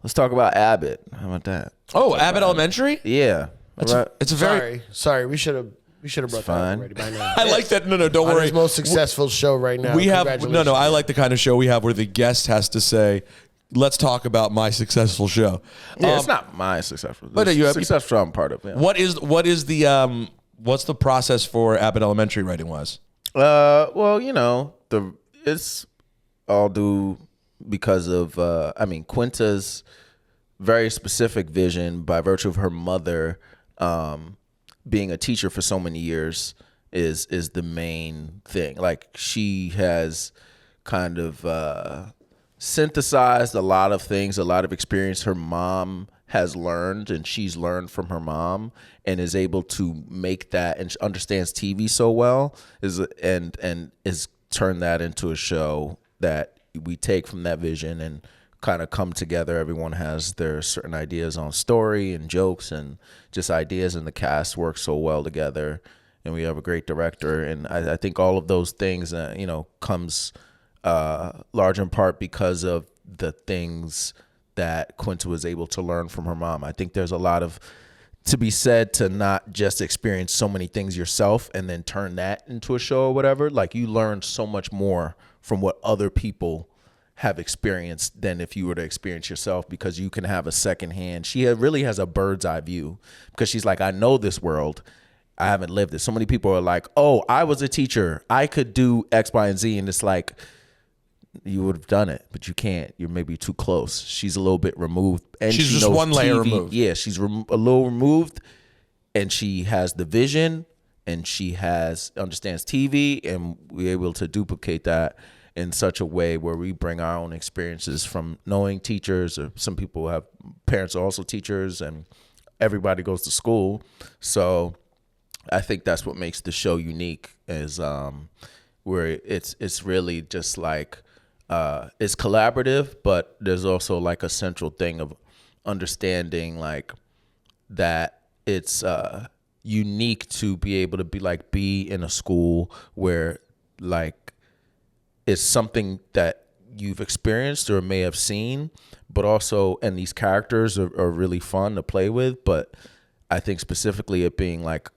Let's talk about Abbott. How about that? Oh, Abbott Elementary? Yeah. It's a very... Sorry. We should have brought that up already by now. I like that. No, don't worry. His most successful show right now. We have... No, I like the kind of show we have where the guest has to say, let's talk about my successful show. Yeah, it's not my successful. But you have successful show I'm part of. Yeah. What's the process for Abbott Elementary writing wise? Well, it's all due because of Quinta's very specific vision by virtue of her mother being a teacher for so many years is the main thing. Like, she has kind of synthesized a lot of things, a lot of experience her mom has learned, and she's learned from her mom, and is able to make that, and understands TV so well, is turned that into a show that we take from that vision and kind of come together. Everyone has their certain ideas on story and jokes and just ideas, and the cast works so well together, and we have a great director. And I think all of those things, comes large in part because of the things that Quinta was able to learn from her mom. I think there's a lot of to be said to not just experience so many things yourself and then turn that into a show or whatever. Like, you learn so much more from what other people have experienced than if you were to experience yourself, because you can have a second hand. She really has a bird's eye view, because she's like, I know this world, I haven't lived it. So many people are like, oh, I was a teacher, I could do X, Y, and Z. And it's like, you would have done it, but you can't. You're maybe too close. She's a little bit removed, and she's she just knows one layer TV. removed. Yeah, she's a little removed, and she has the vision, and she understands TV, and we're able to duplicate that in such a way where we bring our own experiences from knowing teachers, or some people have parents are also teachers, and everybody goes to school. So I think that's what makes the show unique, is where it's really just like, it's collaborative, but there's also like a central thing of understanding like that it's unique to be able to be in a school where like it's something that you've experienced or may have seen, but also, and these characters are really fun to play with. But I think specifically it being like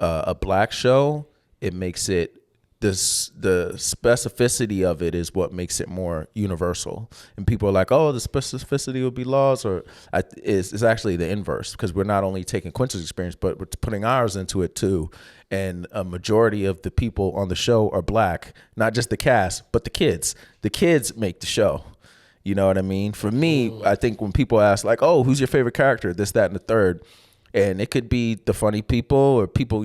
a Black show, it makes it, the specificity of it is what makes it more universal. And people are like, oh, the specificity would be laws, or it's actually the inverse, because we're not only taking Quinta's experience, but we're putting ours into it too. And a majority of the people on the show are Black, not just the cast, but the kids. The kids make the show. You know what I mean? For me, I think when people ask like, oh, who's your favorite character? This, that, and the third. And it could be the funny people, or people,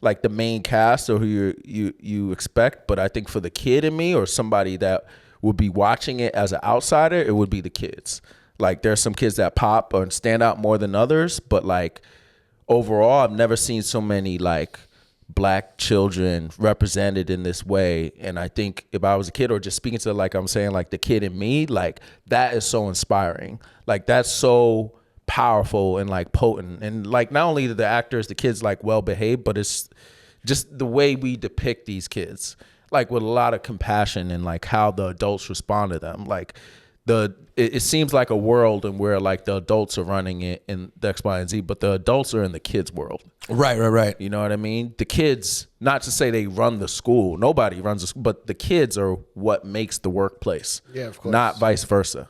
like the main cast, or who you expect. But I think for the kid in me, or somebody that would be watching it as an outsider, it would be the kids. Like, there's some kids that pop or stand out more than others, but like overall, I've never seen so many like Black children represented in this way. And I think if I was a kid, or just speaking to, like I'm saying, like the kid in me, like that is so inspiring. Like, that's so powerful and like potent. And like, not only the actors, the kids like well behaved, but it's just the way we depict these kids, like with a lot of compassion, and like how the adults respond to them. Like it seems like a world and where like the adults are running it in the X, Y, and Z, but the adults are in the kids' world. Right. You know what I mean? The kids, not to say they run the school. Nobody runs the school, but the kids are what makes the workplace. Yeah, of course. Not vice versa.